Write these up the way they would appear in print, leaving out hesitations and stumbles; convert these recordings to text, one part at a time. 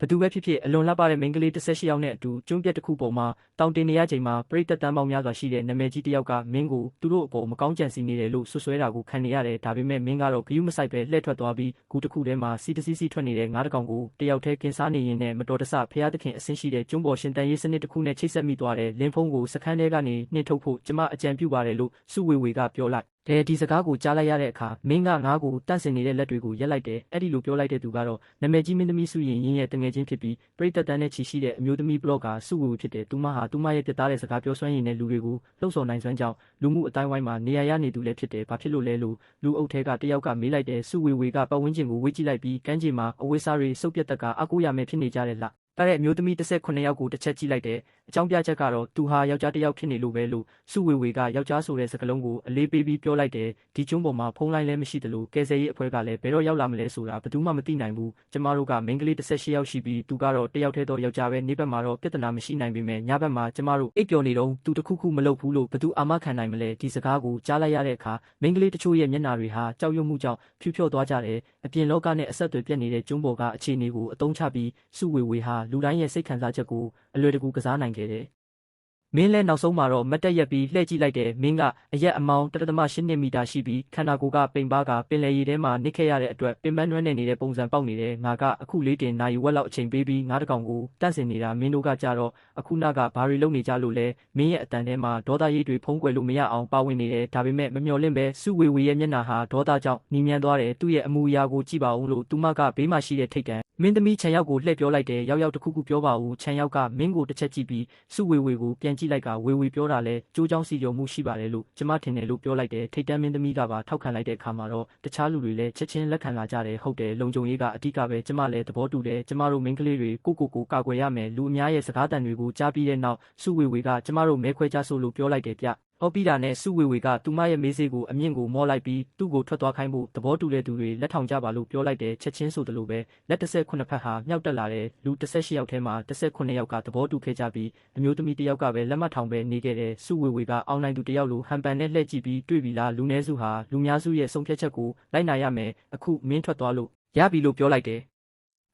ဘသူပဲဖြစ်ဖြစ်အလွန်လှပတဲ့မိန်းကလေး18ယောက်နဲ့အတူကျွန်းပြက်တစ်ခုပေါ်မှာတောင်တင်နေရချိန်မှာပရိသတ်တန်းပေါင်းများစွာရှိတဲ့နာမည်ကြီးတစ်ယောက်ကမင်းကိုသူတို့အပေါ်မကောင်းကြံစည်နေတယ်လို့ဆွဆွဲတာကိုခံနေရတယ်ဒါပေမဲ့မင်းကတော့ဂယုမဆိုင်ပဲလှည့်ထွက်သွားပြီးဂူတစ်ခုထဲမှာစီတစီစီထွက်နေတဲ့ငါးတကောင်ကိုတယောက်တည်းကင်းစားနေရင်နဲ့မတော်တဆဖျားသခင်အဆင်းရှိတဲ့ကျွန်းပေါ်ရှင်တန်ရေးစနစ်တစ်ခုနဲ့ချိတ်ဆက်မိသွားတဲ့လင်းဖုံးကိုစခန်းထဲကနေနှင်ထုတ်ဖို့ကျမအကြံပြုပါတယ်လို့စုဝေဝေကပြောလိုက်ဒီစကားကိုကြားလိုက်ရတဲ့အခါမင်းကငါ့ကိုတန့်စင်နေတဲ့လက်တွေကိုရက်လိုက်တယ်အဲ့ဒီလိုပြောလိုက်တဲ့သူကတော့နာမည်ကြီးမင်းသမီးစုရင်ရင်းရဲ့တငယ်ချင်းဖြစ်ပြီးပရိသတ်တန်းနဲ့ချီရှိတဲ့အမျိုးသမီးဘလော့ဂါစုဝေဝေဖြစ်တယ်သူမဟာသူမရဲ့ပြတ်သားတဲ့စကားပြောစွမ်းရည်နဲ့လူတွေကိုလှုပ်ဆော်နိုင်စွမ်းကြောင့်လူမှုအတိုင်းဝိုင်းမှာနေရာရနေသူလည်းဖြစ်တယ်ဘာဖြစ်လို့လဲလို့လူအုပ်ထဲကတယောက်ကမေးလိုက်တဲ့စုဝေဝေကပတ်ဝန်းကျင်ကိုဝေ့ကြည့်လိုက်ပြီးကမ်းခြေမှာအဝိစားတွေစုပ်ပြတ်တက်ကအကူရမယ်ဖြစ်နေကြတဲ့လားအဲ့တဲ့အမျိုးသမီး18ယောက်ကိုတစ်ချက်ကြည့်လိုက်တဲ့အကြောင်းပြချက်ကတော့သူဟာယောက်ျားတစ်ယောက်ဖြစ်နေလို့ပဲလို့စုဝေဝေကယောက်ျားဆိုတဲ့စကားလုံးကိုအလေးပေးပြီးပြောလိုက်တယ်ဒီကျွန်းပေါ်မှာဖုန်းလိုင်းလည်းမရှိသလိုကယ်ဆယ်ရေးအဖွဲ့ကလည်းဘယ်တော့ရောက်လာမလဲဆိုတာဘယ်သူမှမသိနိုင်ဘူးကျမတို့ကမိန်းကလေး18ယောက်ရှိပြီးသူကတော့တစ်ယောက်တည်းတော့ယောက်ျားပဲနေ့ဘက်မှာတော့ပြဿနာမရှိနိုင်ပေမဲ့ညဘက်မှာကျမတို့အိပ်ပျော်နေတော့သူတခုခုမလုပ်ဘူးလို့ဘယ်သူအာမခံနိုင်မလဲဒီစကားကိုကြားလိုက်ရတဲ့အခါမိန်းကလေးတချို့ရဲ့မျက်နှာတွေဟာကြောက်ရွံ့မှုကြောင့်ဖြူဖြော့သွားကြတယ်အပြင်လောကနဲ့အဆက်အသွယ်ပြတ်နေတဲ့ကျွန်းပေါ်ကအခြေအနေကိုအသုံးချပြီးစုဝေဝေဟာလူတိုင်းရဲ့စိတ်ခံစားချက်ကိုအလွယ်တကူကစားနိုင်ခဲ့တယ်မင်းလဲနောက်ဆုံးမှာတော့မတ်တက်ရက်ပြီးလှည့်ကြည့်လိုက်တယ်မင်းကအရက်အမောင်း1.8 မီတာရှိပြီးခန္ဓာကိုယ်ကပိန်ပါကပင်လယ်ရည်ထဲမှာနစ်ခဲ့ရတဲ့အတွက်ပင်ပန်းနွမ်းနယ်နေတဲ့ပုံစံပေါက်နေတယ်ငါကအခုလေးတင်နိုင်ဝက်လောက်အချိန်ပေးပြီးငါးတကောင်ကိုတန့်စင်နေတာမင်းတို့ကကြတော့အခုနကဘာတွေလုပ်နေကြလို့လဲမင်းရဲ့အတန်ထဲမှာဒေါသရိပ်တွေဖုံးကွယ်လို့မရအောင်ပါဝင်နေတယ်ဒါပေမဲ့မမျှော်လင့်ပဲစုဝေဝေရဲ့မျက်နှာဟာဒေါသကြောင့်နီးမြန်းသွားတယ်သူ့ရဲ့အမူအရာကိုကြည့်ပါဦးလို့သူမကဘေးမှာရှိတဲ့ထိတ်တန့်မင်းသမီးခြံရောက်ကိုလှည့်ပြောလိုက်တယ်ရောက်တစ်ခုခုပြောပါဦးခြံရောက်ကမင်းကိုတစ်ချက်ကြည့်ပြီးစုဝေဝေကိုပြန်ကြည့်လိုက်ကဝေဝေပြောတာလဲကြိုးချောင်းစီရုံမှုရှိပါတယ်လို့ကျမထင်တယ်လို့ပြောလိုက်တယ်ထိတ်တန့်မင်းသမီးကပါထောက်ခံလိုက်တဲ့အခါမှာတော့တခြားလူတွေလည်းချက်ချင်းလက်ခံလာကြတယ်ဟုတ်တယ်လုံခြုံရေးကအဓိကပဲကျမလည်းသဘောတူတယ်ကျမတို့မိန်းကလေးတွေကိုကာကွယ်ရမယ်လူအများရဲ့စကားတန်တွေကိုကြားပြီးတဲ့နောက်စုဝေဝေကကျမတို့မဲခွဲကြဆိုလို့ပြောလိုက်တယ်ဗျဟောပြီးတာနဲ့စုဝေဝေကသူမရဲ့မေးစေးကိုအမြင့်ကိုမောလိုက်ပြီးသူ့ကိုထွက်သွားခိုင်းဖို့သဘောတူတဲ့သူတွေလက်ထောင်ကြပါလို့ပြောလိုက်တယ်ချက်ချင်းဆိုသလိုပဲလက်18ဖက်ဟာမြောက်တက်လာတဲ့လူ18ယောက်ထဲမှာ18ယောက်ကသဘောတူခဲ့ကြပြီးအမျိုးသမီးတစ်ယောက်ကပဲလက်မှတ်ထောင်ပဲနေခဲ့တယ်စုဝေဝေကအောင်းနိုင်သူတစ်ယောက်လိုဟန်ပန်နဲ့လှည့်ကြည့်ပြီးတွေ့ပြီလားလူနည်းစုဟာလူများစုရဲ့ဆုံးဖြတ်ချက်ကိုလိုက်နာရမယ်အခုမင်းထွက်သွားလို့ရပြီလို့ပြောလိုက်တယ်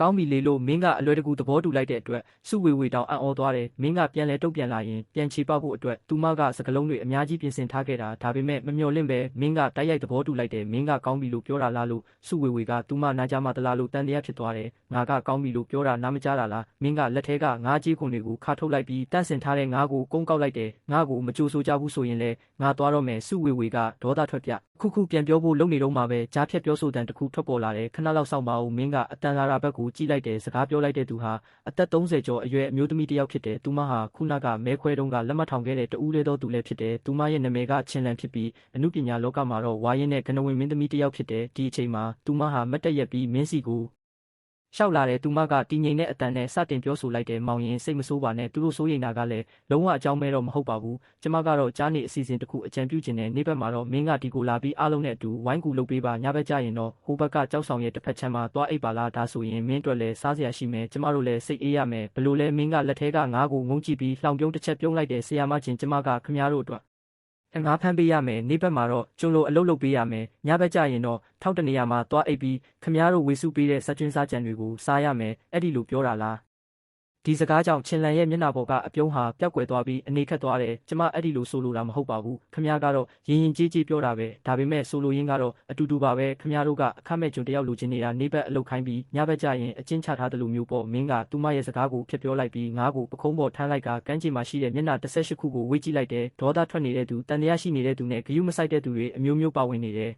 ကောင်းပြီလေလို့မင်းကအလွယ်တကူသဘောတူလိုက်တဲ့အတွက်စုဝေဝေတောင်အံ့ဩသွားတယ်မင်းကပြန်လဲတုတ်ပြန်လာရင်ပြန်ချေပဖို့အတွက်သူမကစကလုံးတွေအများကြီးပြင်ဆင်ထားခဲ့တာဒါပေမဲ့မမျှော်လင့်ပဲမင်းကတိုက်ရိုက်သဘောတူလိုက်တယ်မင်းကကောင်းပြီလို့ပြောတာလားလို့စုဝေဝေကသူမနားကြမှာတလားလို့တန်တရားဖြစ်သွားတယ်ငါကကောင်းပြီလို့ပြောတာနားမကြားတာလားမင်းကလက်ထဲကငါးကြီးခွန်တွေကိုခါထုတ်လိုက်ပြီးတန့်စင်ထားတဲ့ငါးကိုကုန်းကောက်လိုက်တယ်ငါ့ကိုမကြိုဆိုကြဘူးဆိုရင်လဲငါသွားတော့မယ်စုဝေဝေကဒေါသထွက်ပြခုပြန်ပြောဖို့လုပ်နေတော့မှပဲကြားဖြတ်ပြောဆိုတန်တစ်ခုထွက်ပေါ်လာတယ်ခဏလောက်စောင့်ပါဦးမင်းကအတန်လာတာဘက်ကိုကြည့်လိုက်တယ်စကားပြောလိုက်တဲ့သူဟာအသက်30ကျော်အရွယ်အမျိုးသမီးတစ်ယောက်ဖြစ်တယ်သူမဟာခုနကမဲခွဲတုန်းကလက်မှတ်ထောင်ခဲ့တဲ့တူးလေးသောသူလည်းဖြစ်တယ်သူမရဲ့နာမည်ကချင်းလန်ဖြစ်ပြီးအမှုပညာလောကမှာတော့ဝါရင်နဲ့ကနဝင်မင်းသမီးတစ်ယောက်ဖြစ်တယ်ဒီအချိန်မှာသူမဟာမတ်တက်ရက်ပြီးမင်းစီကိုရှောက်လာတဲ့သူမကတည်ငြိမ်တဲ့အတန်နဲ့စတင်ပြောဆိုလိုက်တယ်မောင်ရင်စိတ်မဆိုးပါနဲ့သူတို့စိုးရိမ်တာကလည်းလုံးဝအကြောင်းမဲတော့မဟုတ်ပါဘူးကျမကတော့ကြားနေအစီအစဉ်တစ်ခုအကြံပြုခြင်းနဲ့နေ့ဘက်မှာတော့မင်းကဒီကိုလာပြီးအားလုံးနဲ့အတူဝိုင်းကူလုပ်ပေးပါညဘက်ကျရင်တော့ဟိုဘက်ကကြောက်ဆောင်ရဲ့တစ်ဖက်ချမ်းမှာသွားအိပ်ပါလားဒါဆိုရင်မင်းအတွက်လည်းစားစရာရှိမယ်ကျမတို့လည်းစိတ်အေးရမယ်ဘလို့လဲမင်းကလက်ထဲကငါးကိုငုံကြည့်ပြီးလှောင်ပြုံးတစ်ချက်ပြုံးလိုက်တယ်ဆရာမချင်းကျမကခမည်းတော်အတွက်ငါးဖမ်းပေးရမယ်နေ့ဘက်မှာတော့ကျုံလိုအလုပ်လုပ်ပေးရမယ်ညဘက်ကျရင်တော့ထောက်တနေရာမှာသွားအိပ်ပြီးခမည်းတော်ဝေစုပေးတဲ့စက်ကျွန်းစားကြံတွေကိုစားရမယ်အဲ့ဒီလိုပြောတာလားဒီစကားကြောင့်ချင်းလန်ရဲ့မျက်နှာပေါ်ကအပြုံးဟာပျောက်ကွယ်သွားပြီးအနေခက်သွားတယ်ကျမအဲ့ဒီလိုဆိုလိုတာမဟုတ်ပါဘူးခမည်းကတော့ရင်ကြေးပြောတာပဲဒါပေမဲ့ဆိုလိုရင်းကတော့အတူတူပါပဲခမည်းတို့ကအခမဲ့ကျွန်တယောက်လိုချင်နေတာနေဘက်အလုပ်ခိုင်းပြီးညဘက်ကျရင်အချင်းချထားတယ်လို့မျိုးပေါ့မင်းကသူမရဲ့စကားကိုဖျက်ပြောလိုက်ပြီးငါးကိုပခုံးပေါ်ထမ်းလိုက်ကကန်းချီမှာရှိတဲ့မျက်နှာ18ခုကိုဝေ့ကြည့်လိုက်တယ်ဒေါသထွက်နေတဲ့သူတန်တရားရှိနေတဲ့သူနဲ့ဂယုမဆိုင်တဲ့သူတွေအမျိုးမျိုးပါဝင်နေတယ်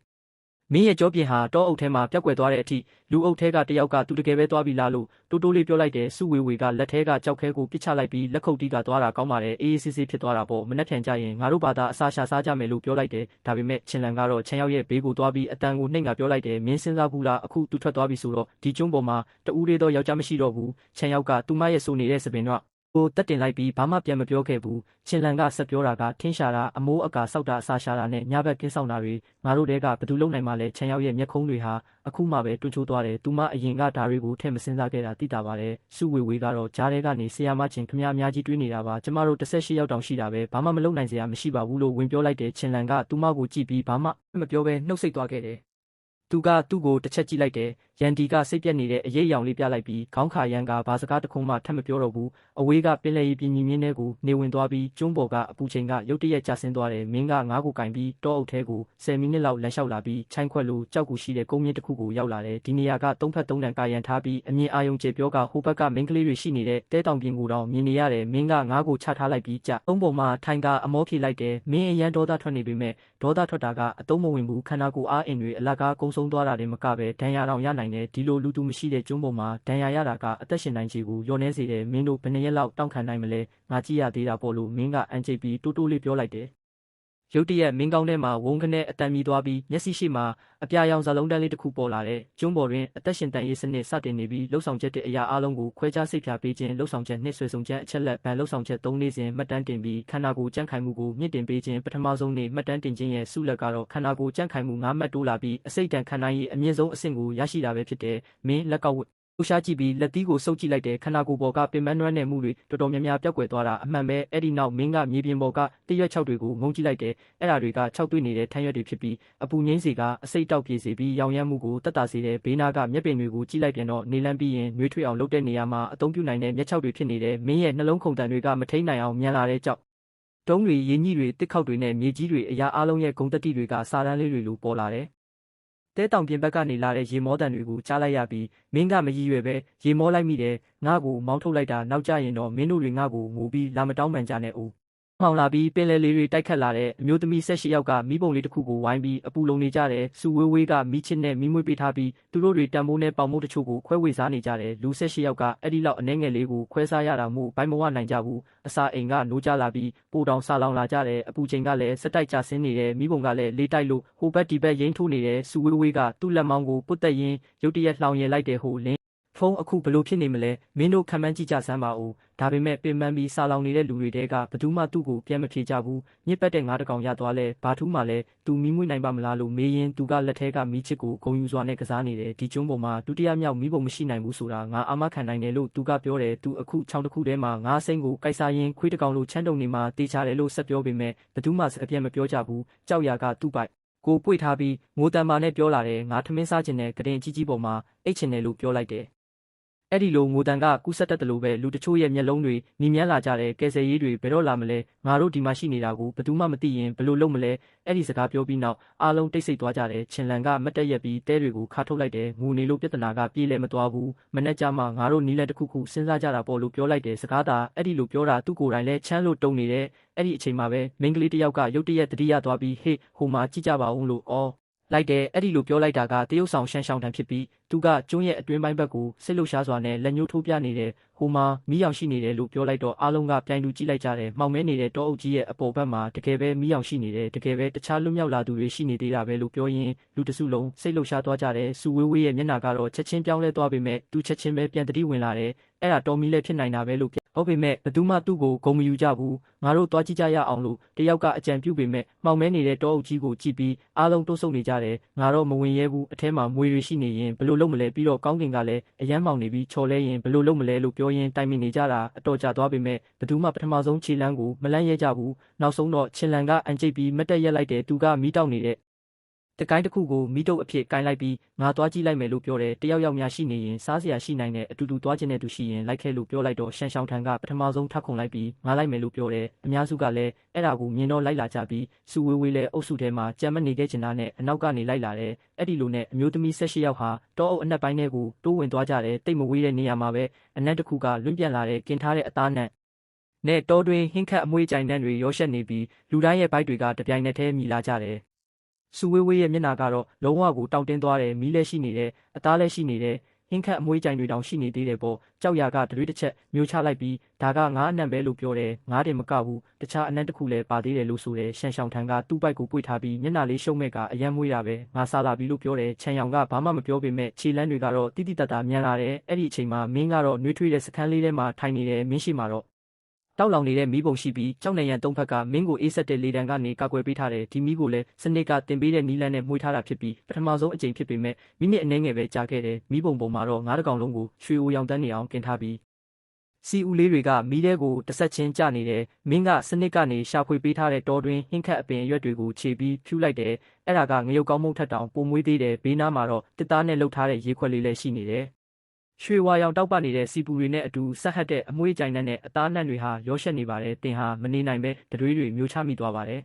မင်းရဲ့ကြောပြင်ဟာတောအုပ်ထဲမှာပျောက်ကွယ်သွားတဲ့အထိလူအုပ်ထဲကတယောက်ကသူတကယ်ပဲသွားပြီလားလို့တိုးတိုးလေးပြောလိုက်တယ်စုဝေဝေကလက်ထဲကကြောက်ခဲကိုပစ်ချလိုက်ပြီးလက်ခုပ်တီးကသွားတာကောင်းပါတယ်အေးအေးဆေးဆေးဖြစ်သွားတာပေါ့မနှက်ဖြန်ကြရင်ငါတို့ဘာသာအစာရှာစားကြမယ်လို့ပြောလိုက်တယ်ဒါပေမဲ့ချင်းလန်ကတော့ချန်ရောက်ရဲ့ဘေးကိုသွားပြီးအတန်ကိုနှိမ့်ကပြောလိုက်တယ်မင်းစဉ်းစားဘူးလားအခုသူထွက်သွားပြီဆိုတော့ဒီကျွန်းပေါ်မှာတူးလေးတော့ယောက်ျားမရှိတော့ဘူးချန်ရောက်ကသူမရဲ့ဆိုနေတဲ့စပင်တော့ကိုတက်တင်လိုက်ပြီးဘာမှပြန်မပြောခဲ့ဘူးချင်းလန်ကဆက်ပြောတာကထင်းရှာတာအမိုးအကာစောက်တာအစာရှာတာနဲ့ညဘက်ကင်းဆောင်တာတွေငါတို့တဲကဘယ်သူလုံနိုင်မှလဲချန်ရောက်ရဲ့မျက်ခုံးတွေဟာအခုမှပဲတွန့်ချိုးသွားတယ်သူမအရင်ကဒါတွေကိုထည့်မစင်စားခဲ့တာသိတာပါတယ်စုဝေဝေကတော့ကြားထဲကနေဆရာမချင်းခမအများကြီးတွေးနေတာပါကျမတို့18ယောက်တောင်ရှိတာပဲဘာမှမလုပ်နိုင်စရာမရှိပါဘူးလို့ဝင်ပြောလိုက်တယ်ချင်းလန်ကသူမကိုကြည့်ပြီးဘာမှမပြောဘဲနှုတ်ဆက်သွားခဲ့တယ် သူကသူ့ကိုတစ်ချက်ကြည့်လိုက်တယ်ရန်ဒီကစိတ်ပြက်နေတဲ့အရေးအယောင်လေးပြလိုက်ပြီးခေါင်းခါရန်ကဘာစကားတခုမှထပ်မပြောတော့ဘူးအဝေးကပင်လယ်ရေပြင်မြင့်ထဲကိုနေဝင်သွားပြီးကျွန်းပေါ်ကအပူချိန်ကရုတ်တရက်ကျဆင်းသွားတယ်မင်းကငါးကိုကင်ပြီးတောအုပ်ထဲကို10မိနစ်လောက်လမ်းလျှောက်လာပြီးချိုင်းခွက်လိုကြောက်ကူရှိတဲ့ကုန်းမြင့်တစ်ခုကိုရောက်လာတယ်ဒီနေရာကသုံးဖက်သုံးတန်ကာရန်ထားပြီးအမြင်အာရုံကျေပြောကဟိုဘက်ကမိန်းကလေးတွေရှိနေတဲ့တဲတောင်ပြင်ကိုတော့မြင်နေရတယ်မင်းကငါးကိုချထားလိုက်ပြီးကြအုံးပေါ်မှာထိုင်ကအမောဖြေလိုက်တယ်မင်းအရန်ဒေါသထွက်နေပေမဲ့ဒေါသထွက်တာကအတုံးမဝင်ဘူးခန္ဓာကိုယ်အားအင်တွေအလကားကုန်းဆုံးသွားတာတွေမကပဲဒဏ်ရာတောင်ရနိုင်တယ်ဒီလိုလူသူမရှိတဲ့ကျွန်းပေါ်မှာဒဏ်ရာရတာကအသက်ရှင်နိုင်ခြေကိုလျော့နှဲစေတယ်မင်းတို့ဘယ်နှစ်ရက်လောက်တောင့်ခံနိုင်မလဲငါကြည့်ရသေးတာပေါ့လို့မင်းကအန်ကျိတ်ပြီးတိုးလေးပြောလိုက်တယ်ရုတ်တရက်မင်းကောင်းထဲမှာဝုန်းခနဲ့အတန်မြည်သွားပြီးမျက်စိရှိမှာအပြာရောင်ဇာလုံးတန်းလေးတစ်ခုပေါ်လာတဲ့ကျွန်းပေါ်တွင်အသက်ရှင်တန်ရေးစနစ်စတင်နေပြီးလှုပ်ဆောင်ချက်တဲ့အရာအလုံးကိုခွဲခြားစိတ်ဖြာပေးခြင်းလှုပ်ဆောင်ချက်နှင့်ဆွေဆောင်ချက်အချက်လက်ဗန်လှုပ်ဆောင်ချက်3နေ့စဉ်မှတ်တမ်းတင်ပြီးခန္ဓာကိုယ်ကြန့်ခိုင်မှုကိုမြင့်တင်ပေးခြင်းပထမဆုံးနေ့မှတ်တမ်းတင်ခြင်းရဲ့ဆုလက်ကတော့ခန္ဓာကိုယ်ကြန့်ခိုင်မှု9မှတ်တိုးလာပြီးအစိတ်တန်ခံနိုင်ရေးအမြင့်ဆုံးအဆင့်ကိုရရှိတာပဲဖြစ်တယ်မင်းလက်ကောက်လှူရှားကြည့်ပြီးလက်သီးကိုစုပ်ကြည့်လိုက်တဲ့ခန္ဓာကိုယ်ပေါ်ကပင်ပန်းနွမ်းနယ်မှုတွေတော်တော်များများပျောက်ကွယ်သွားတာအမှန်ပဲအဲ့ဒီနောက်မင်းကမြေပြင်ပေါ်ကတရွက်6တွေကိုငုံကြည့်လိုက်တယ်အဲ့ဒါတွေက6တွေ့နေတဲ့ထန်းရွက်တွေဖြစ်ပြီးအပူငိမ့်စီကအစိတ်တောက်ပြေစေပြီးရောင်ရမ်းမှုကိုတက်တာစေတဲ့ဘေးနာကမျက်ပင်တွေကိုကြည့်လိုက်ပြန်တော့နေလန်းပြီးရင်နှွေးထွေးအောင်လုပ်တဲ့နေရာမှာအသုံးပြုနိုင်တဲ့မျက်ခြောက်တွေဖြစ်နေတယ်မင်းရဲ့နှလုံးခုန်တန်တွေကမထိန်နိုင်အောင်မြန်လာတဲ့ကြောက်တုံးတွေရင်းကြီးတွေတစ်ခေါက်တွေနဲ့မြေကြီးတွေအရာအလုံးရဲ့ဂုံတက်တိတွေကစာတန်းလေးတွေလိုပေါ်လာတယ်တဲတောင်ပြင်ဘက်ကနေလာတဲ့ရေမောတန်တွေကိုကြားလိုက်ရပြီးမင်းကမရည်ရွယ်ပဲရေမောလိုက်မိတယ်ငါ့ကိုမောင်းထုတ်လိုက်တာနောက်ကျရင်တော့မင်းတို့တွေငါ့ကိုငိုပြီးလာမတောင်းပန်ကြနဲ့ဦးမှောင်လာပြီးပင်လယ်လေးတွေတိုက်ခတ်လာတဲ့အမျိုးသမီး18ယောက်ကမိဘုံလေးတစ်ခုကိုဝိုင်းပြီးအပူလုံနေကြတယ်စူဝေးကမိချစ်နဲ့မိမွေးပေးထားပြီးသူတို့တွေတန်ဖိုးနဲ့ပေါင်မိုးတချို့ကိုခွဲဝေစားနေကြတယ်လူ18ယောက်ကအဲ့ဒီလောက်အနှဲငယ်လေးကိုခွဲစားရတာမို့ဘိုင်းမဝနိုင်ကြဘူးအစာအိမ်ကနိုးကြလာပြီးပိုတောင်ဆာလောင်လာကြတယ်အပူချိန်ကလည်းစက်တိုက်ကျဆင်းနေတယ်မိဘုံကလည်းလေးတိုက်လို့ဟိုဘက်ဒီဘက်ရိမ့်ထိုးနေတယ်စူဝေးကသူ့လက်မောင်းကိုပုတ်တက်ရင်းရုတ်တရက်လှောင်ရည်လိုက်တယ်ဟိုလင်းဖုန်းအခုဘလို့ဖြစ်နေမလဲမင်းတို့ခံမှန်းကြည့်ကြစမ်းပါဦးဒါပေမဲ့ပင်ပန်းပြီးဆာလောင်နေတဲ့လူတွေတဲကဘသူမှသူ့ကိုပြန်မဖြေကြဘူးညစ်ပတ်တဲ့ငါးတကောင်ရသွားလဲဘာထူးမှလဲသူမီးမွေးနိုင်ပါမလားလို့မေးရင်သူကလက်ထဲကမီးချစ်ကိုဂုံယူစွာနဲ့ကစားနေတယ်ဒီကျွန်းပေါ်မှာဒုတိယမြောက်မီးပုံမရှိနိုင်ဘူးဆိုတာငါအာမခံနိုင်တယ်လို့သူကပြောတယ်သူအခုချောင်းတစ်ခုထဲမှာငါးစိမ့်ကိုကိုက်စားရင်ခွေးတကောင်လို့ချမ်းတုံနေမှာတေးချတယ်လို့ဆက်ပြောပေမဲ့ဘသူမှအပြတ်မပြောကြဘူးကြောက်ရကသူ့ပိုက်ကိုပွေထားပြီးငိုတံမာနဲ့ပြောလာတယ်ငါထမင်းစားခြင်းနဲ့ကတင်ကြီးပေါ်မှာအိတ်ချင်တယ်လို့ပြောလိုက်တယ်အဲ့ဒီလိုငိုတန်ကကူးဆက်တတ်တယ်လို့ပဲလူတချို့ရဲ့မျက်လုံးတွေညီမြန်းလာကြတယ်ကယ်ဆယ်ရေးတွေဘယ်တော့လာမလဲငါတို့ဒီမှာရှိနေတာကိုဘယ်သူမှမသိရင်ဘယ်လိုလုပ်မလဲအဲ့ဒီစကားပြောပြီးနောက်အားလုံးတိတ်ဆိတ်သွားကြတယ်ချင်လန်ကမတ်တက်ရက်ပြီးတဲတွေကိုခါထုတ်လိုက်တယ်ငိုနေလို့ပြဿနာကပြေးလဲမသွားဘူးမနေ့ကမှငါတို့နီးလက်တစ်ခုခုစဉ်းစားကြတာပေါ့လို့ပြောလိုက်တယ်စကားသာအဲ့ဒီလိုပြောတာသူ့ကိုယ်တိုင်လဲချမ်းလို့တုံနေတယ်အဲ့ဒီအချိန်မှာပဲမိန်းကလေးတစ်ယောက်ကရုတ်တရက်တတိယသွားပြီးဟေ့ဟိုမှာကြည့်ကြပါဦးလို့အော်လိုက်တယ်အဲ့ဒီလိုပြောလိုက်တာကတရုတ်ဆောင်ရှမ်းရှောင်းတန်ဖြစ်ပြီးသူကကျွန်းရဲ့အတွင်းပိုင်းဘက်ကိုစိတ်လှုပ်ရှားစွာနဲ့လက်ညှိုးထိုးပြနေတယ်ဟိုမှာမီးရောင်ရှိနေတယ်လို့ပြောလိုက်တော့အားလုံးကပြိုင်လူကြည့်လိုက်ကြတယ်မှောင်မဲနေတဲ့တောအုပ်ကြီးရဲ့အပေါ်ဘက်မှာတကယ်ပဲမီးရောင်ရှိနေတယ်တကယ်ပဲတခြားလွတ်မြောက်လာသူတွေရှိနေသေးတာပဲလို့ပြောရင်လူတစုလုံးစိတ်လှုပ်ရှားသွားကြတယ်စူဝေးရဲ့မျက်နှာကတော့ချက်ချင်းပြောင်းလဲသွားပေမဲ့သူချက်ချင်းပဲပြန်တတိဝင်လာတယ်အဲ့ဒါတော်မီလဲဖြစ်နိုင်တာပဲလို့ဟုတ်ပေမဲ့ဘသူမှသူ့ကိုဂုံမယူကြဘူးငါတို့သွားကြည့်ကြရအောင်လို့တယောက်ကအကြံပြုပေမဲ့မှောင်မဲနေတဲ့တောအုပ်ကြီးကိုကြည့်ပြီးအားလုံးတိုးဆုပ်နေကြတယ်ငါတော့မဝင်ရဲဘူးအထဲမှာမွေတွေရှိနေရင်ဘယ်လိုလုပ်မလဲပြီးတော့ကောင်းကင်ကလည်းအရမ်းမောင်နေပြီးချော်လဲရင်ဘယ်လိုလုပ်မလဲလို့ပြောရင်တိုင်ပင်နေကြတာအတော်ကြာသွားပေမဲ့ဘသူမှပထမဆုံးခြေလမ်းကိုမလန့်ရဲကြဘူးနောက်ဆုံးတော့ချင်လန်ကအန်ကျိတ်ပြီးမတက်ရက်လိုက်တယ်သူကမီးတောက်နေတဲ့တကိုင်းတစ်ခုကိုမီးတုပ်အဖြစ်ကိုင်းလိုက်ပြီးငါသွားကြည့်လိုက်မယ်လို့ပြောတယ်တယောက်ယောက်များရှိနေရင်စားစရာရှိနိုင်တဲ့အတူတူသွားခြင်းနဲ့သူရှိရင်လိုက်ခဲ့လို့ပြောလိုက်တော့ရှန်ရှောင်းထန်ကပထမဆုံးထခုန်လိုက်ပြီးငါလိုက်မယ်လို့ပြောတယ်အများစုကလည်းအဲ့ဒါကိုမြင်တော့လိုက်လာကြပြီးစူဝေးလဲအုပ်စုထဲမှာကြမ်းမနေခဲ့ချင်တာနဲ့အနောက်ကနေလိုက်လာတယ်အဲ့ဒီလိုနဲ့အမျိုးသမီး18ယောက်ဟာတောအုပ်အနက်ပိုင်းထဲကိုတိုးဝင်သွားကြတယ်တိတ်မဝေးတဲ့နေရာမှာပဲအနက်တစ်ခုကလွင့်ပြန်လာတဲ့กินထားတဲ့အသားနဲ့တောတွင်ဟင်းခတ်အမွှေးကြိုင်တန်းတွေရောရှက်နေပြီးလူတိုင်းရဲ့ဘိုက်တွေကတပြိုင်နက်တည်းမြည်လာကြတယ်စူဝေးရဲ့မျက်နှာကတော့လုံးဝကိုတောင့်တင်းသွားတယ်မီးလည်းရှိနေတယ်အသားလည်းရှိနေတယ်ဟင်းခတ်အမွှေးကြိုင်တွေတောင်ရှိနေသေးတယ်ပေါ့ကြောက်ရကတရွေးတစ်ချက်မျိုးချလိုက်ပြီးဒါကငါအနံ့ပဲလို့ပြောတယ်ငါတင်မကဘူးတခြားအနံ့တစ်ခုလည်းပါသေးတယ်လို့ဆိုတယ်ရှန်ရှောင်းထန်ကသူ့ဘိုက်ကိုပွေထားပြီးမျက်နှာလေးရှုံးမဲ့ကအယမ်းမွေးတာပဲငါစားလာပြီလို့ပြောတယ်ချန်ယောင်ကဘာမှမပြောပေမဲ့ခြေလမ်းတွေကတော့တိတိတတ်တာမြန်လာတယ်အဲ့ဒီအချိန်မှာမင်းကတော့နှွေးထွေးတဲ့စခန်းလေးထဲမှာထိုင်နေတယ်မင်းရှိမှာတော့တောက်လောင်နေတဲ့မီးပုံရှိပြီးကြောက်နေရန်သုံးဖက်ကမင်းကိုအေးဆက်တဲ့လေတံကနေကာကွယ်ပေးထားတယ်ဒီမီးကိုလည်းစနစ်ကတင်ပေးတဲ့နီးလန်းနဲ့မှွေးထားတာဖြစ်ပြီးပထမဆုံးအကြိမ်ဖြစ်ပေမဲ့မိနစ်အနည်းငယ်ပဲကြာခဲ့တယ်မီးပုံမှာတော့ငါးတကောင်လုံးကိုရွှေအိုရောင်တန်းနေအောင်กินထားပြီး စီဦးလေးတွေကမီးထဲကိုတစ်ဆက်ချင်းကျနေတယ်မင်းကစနစ်ကနေရှာဖွေပေးထားတဲ့တောတွင်ဟင်းခတ်အပင်အရွက်တွေကိုခြေပြီးဖြူလိုက်တယ်အဲ့ဒါကငရုတ်ကောင်းမုန့်ထက်တောင်ပိုမွေးသေးတယ်ဘေးနားမှာတော့တစ်သားနဲ့လှုပ်ထားတဲ့ရေခွက်လေးလည်းရှိနေတယ်ရွှေဝါရောင်တောက်ပနေတဲ့စီပူတွေနဲ့အတူဆက်ဟပ်တဲ့အမွှေးကြိုင်နဲ့အသားနှံတွေဟာရောရှက်နေပါတယ်တင်ဟာမနေနိုင်ပဲတတွေးတွေမျိုးချမိသွားပါတယ်